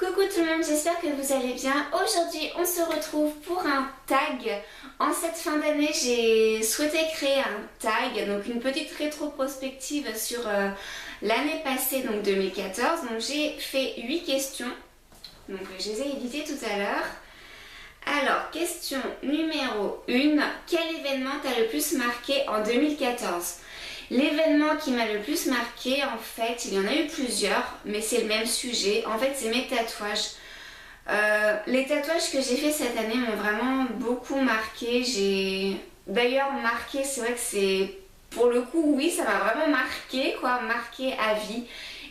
Coucou tout le monde, j'espère que vous allez bien. Aujourd'hui on se retrouve pour un tag. En cette fin d'année j'ai souhaité créer un tag, donc une petite rétroprospective sur l'année passée, donc 2014. Donc j'ai fait 8 questions, donc je les ai éditées tout à l'heure. Alors, question numéro 1, quel événement t'a le plus marqué en 2014? L'événement qui m'a le plus marqué, en fait, il y en a eu plusieurs, mais c'est le même sujet. En fait, c'est mes tatouages. Les tatouages que j'ai fait cette année m'ont vraiment beaucoup marqué. J'ai d'ailleurs marqué, c'est vrai que c'est... Pour le coup, oui, ça m'a vraiment marqué, quoi, marqué à vie.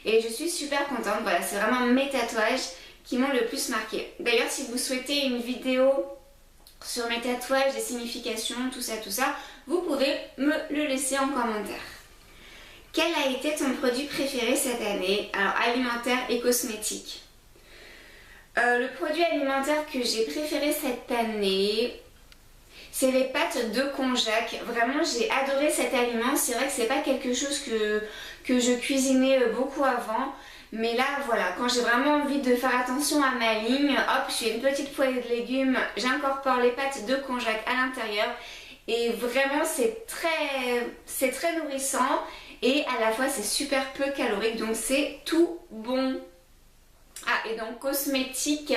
Et je suis super contente, voilà, c'est vraiment mes tatouages qui m'ont le plus marqué. D'ailleurs, si vous souhaitez une vidéo sur mes tatouages, des significations, tout ça, vous pouvez me le laisser en commentaire. Quel a été ton produit préféré cette année? Alors, alimentaire et cosmétique. Le produit alimentaire que j'ai préféré cette année, c'est les pâtes de konjac. Vraiment, j'ai adoré cet aliment. C'est vrai que c'est pas quelque chose que je cuisinais beaucoup avant. Mais là, voilà, quand j'ai vraiment envie de faire attention à ma ligne, hop, je fais une petite poêlée de légumes, j'incorpore les pâtes de konjac à l'intérieur. Et vraiment, c'est très nourrissant et à la fois, c'est super peu calorique. Donc, c'est tout bon. Ah, et donc, cosmétique,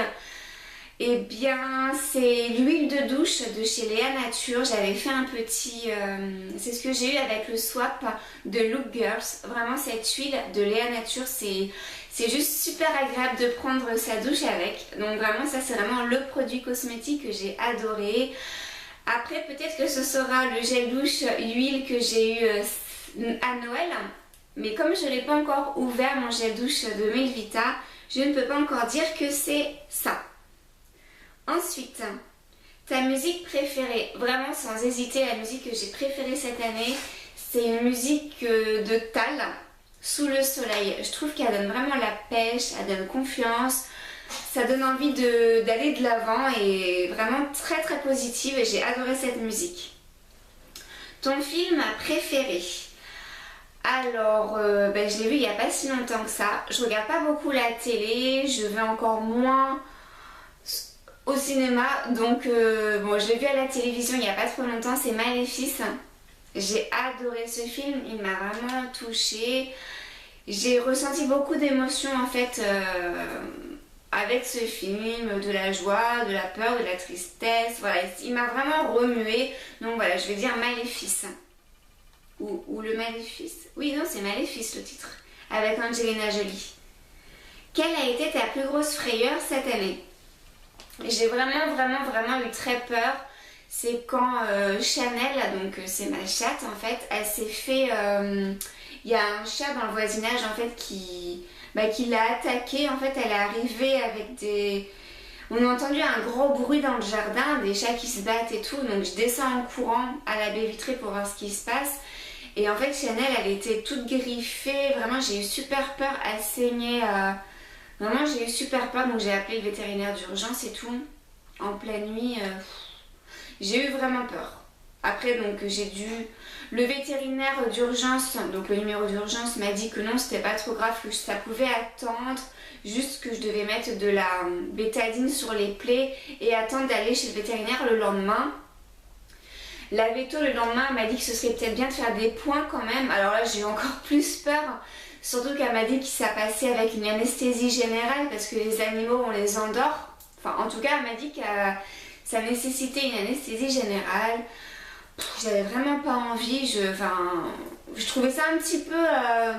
eh bien, c'est l'huile de douche de chez Léa Nature. J'avais fait un petit... c'est ce que j'ai eu avec le swap de Look Girls. Vraiment, cette huile de Léa Nature, c'est juste super agréable de prendre sa douche avec. Donc vraiment, ça, c'est vraiment le produit cosmétique que j'ai adoré. Après, peut-être que ce sera le gel douche huile que j'ai eu à Noël. Mais comme je ne l'ai pas encore ouvert, mon gel douche de Melvita, je ne peux pas encore dire que c'est ça. Ensuite, ta musique préférée, vraiment sans hésiter, la musique que j'ai préférée cette année, c'est une musique de Tal, Sous le soleil. Je trouve qu'elle donne vraiment la pêche, elle donne confiance, ça donne envie d'aller de l'avant et vraiment très positive et j'ai adoré cette musique. Ton film préféré? Alors, je l'ai vu il n'y a pas si longtemps que ça. Je regarde pas beaucoup la télé, je vais encore moins au cinéma, donc bon, je l'ai vu à la télévision il n'y a pas trop longtemps, c'est Maléfice. J'ai adoré ce film, il m'a vraiment touchée. J'ai ressenti beaucoup d'émotions en fait avec ce film, de la joie, de la peur, de la tristesse, voilà, il m'a vraiment remuée, donc voilà, je vais dire Maléfice. Ou le Maléfice. Oui, non, c'est Maléfice le titre, avec Angelina Jolie. Quelle a été ta plus grosse frayeur cette année? J'ai vraiment eu très peur. C'est quand Chanel, donc c'est ma chatte en fait, elle s'est fait... Il y a un chat dans le voisinage en fait qui l'a attaqué. En fait, elle est arrivée avec des... On a entendu un gros bruit dans le jardin, des chats qui se battent et tout. Donc je descends en courant à la baie vitrée pour voir ce qui se passe. Et en fait, Chanel, elle était toute griffée. Vraiment, j'ai eu super peur. Elle saignait... Vraiment, j'ai eu super peur. Donc j'ai appelé le vétérinaire d'urgence et tout. En pleine nuit, j'ai eu vraiment peur. Après, donc j'ai dû... Le vétérinaire d'urgence, donc le numéro d'urgence m'a dit que non, c'était pas trop grave, que ça pouvait attendre. Juste que je devais mettre de la bétadine sur les plaies et attendre d'aller chez le vétérinaire le lendemain. La véto le lendemain m'a dit que ce serait peut-être bien de faire des points quand même. Alors là, j'ai eu encore plus peur. Surtout qu'elle m'a dit que ça passait avec une anesthésie générale parce que les animaux, on les endort. Enfin, en tout cas, elle m'a dit que ça nécessitait une anesthésie générale. J'avais vraiment pas envie, je trouvais ça un petit peu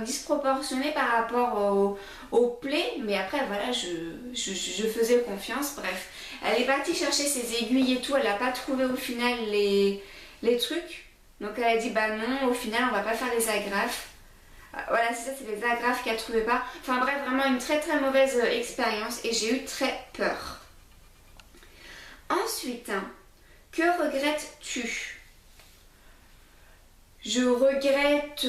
disproportionné par rapport aux plaies, mais après voilà, je faisais confiance, bref. Elle est partie chercher ses aiguilles et tout, elle n'a pas trouvé au final les trucs, donc elle a dit bah non, au final on va pas faire les agrafes. Voilà, c'est ça, c'est les agrafes qu'elle trouvait pas. Enfin bref, vraiment une très mauvaise expérience et j'ai eu très peur. Ensuite, que regrettes-tu? Je regrette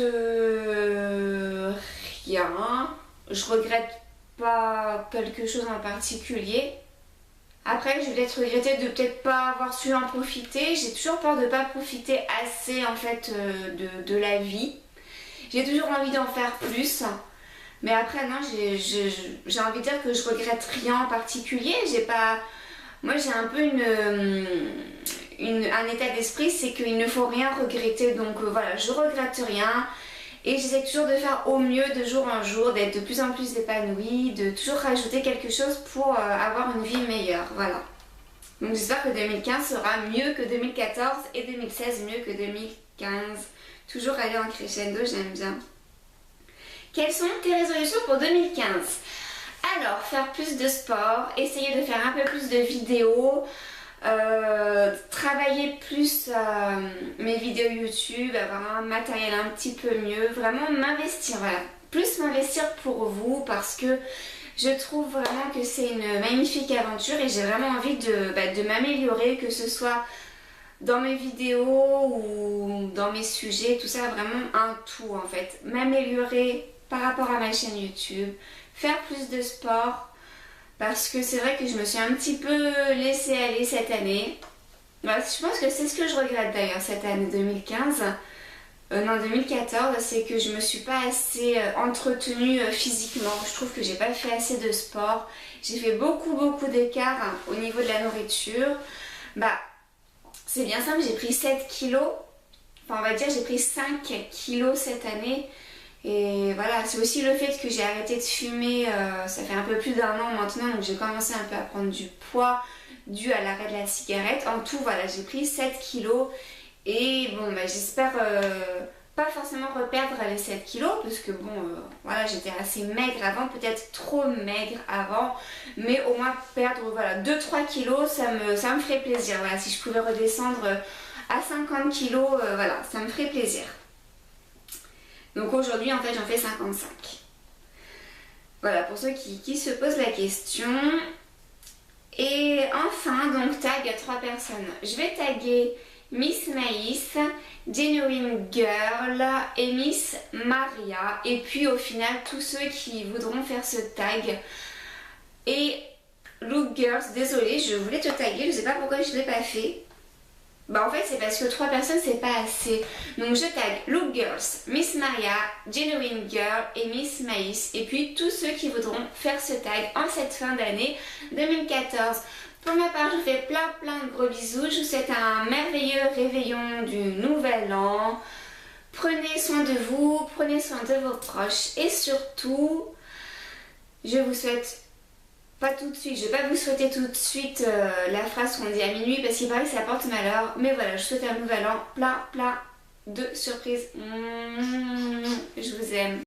rien. Je regrette pas quelque chose en particulier. Après, je vais peut-être regretter de peut-être pas avoir su en profiter. J'ai toujours peur de pas profiter assez en fait de la vie. J'ai toujours envie d'en faire plus. Mais après, non, j'ai envie de dire que je regrette rien en particulier. Moi, j'ai un peu un état d'esprit, c'est qu'il ne faut rien regretter. Donc voilà, je regrette rien. Et j'essaie toujours de faire au mieux de jour en jour, d'être de plus en plus épanouie, de toujours rajouter quelque chose pour avoir une vie meilleure. Voilà. Donc j'espère que 2015 sera mieux que 2014 et 2016 mieux que 2015. Toujours aller en crescendo, j'aime bien. Quelles sont tes résolutions pour 2015? Alors, faire plus de sport, essayer de faire un peu plus de vidéos, travailler plus mes vidéos YouTube, avoir un matériel un petit peu mieux, vraiment m'investir, voilà. Plus m'investir pour vous parce que je trouve vraiment que c'est une magnifique aventure et j'ai vraiment envie de m'améliorer, que ce soit dans mes vidéos ou dans mes sujets, tout ça, vraiment un tout en fait. M'améliorer par rapport à ma chaîne YouTube, faire plus de sport, parce que c'est vrai que je me suis un petit peu laissée aller cette année. Voilà, je pense que c'est ce que je regrette d'ailleurs cette année 2015. Non, 2014, c'est que je me suis pas assez entretenue physiquement. Je trouve que j'ai pas fait assez de sport. J'ai fait beaucoup d'écart au niveau de la nourriture. Bah, c'est bien simple, j'ai pris 7 kilos. Enfin, on va dire j'ai pris 5 kilos cette année. Et voilà, c'est aussi le fait que j'ai arrêté de fumer, ça fait un peu plus d'un an maintenant, donc j'ai commencé un peu à prendre du poids dû à l'arrêt de la cigarette. En tout, voilà, j'ai pris 7 kilos et bon, bah, j'espère pas forcément reperdre les 7 kilos parce que bon, voilà, j'étais assez maigre avant, peut-être trop maigre avant, mais au moins perdre voilà, 2-3 kilos, ça me ferait plaisir. Voilà, si je pouvais redescendre à 50 kilos, voilà, ça me ferait plaisir. Donc aujourd'hui, en fait, j'en fais 55. Voilà, pour ceux qui se posent la question. Et enfin, donc tag 3 personnes. Je vais taguer Miss Maïs, Genuine Girl et Miss Maria. Et puis au final, tous ceux qui voudront faire ce tag. Et Look Girls, désolée, je voulais te taguer, je sais pas pourquoi je ne l'ai pas fait. Bah en fait c'est parce que 3 personnes c'est pas assez. Donc je tag Look Girls, Miss Maria, Genuine Girl et Miss Maïs. Et puis tous ceux qui voudront faire ce tag en cette fin d'année 2014. Pour ma part je vous fais plein de gros bisous. Je vous souhaite un merveilleux réveillon du nouvel an. Prenez soin de vous, prenez soin de vos proches. Et surtout, je vous souhaite... Pas tout de suite, je vais pas vous souhaiter tout de suite la phrase qu'on dit à minuit parce qu'il paraît que ça porte malheur. Mais voilà, je souhaite un nouvel an plein de surprises. Je vous aime.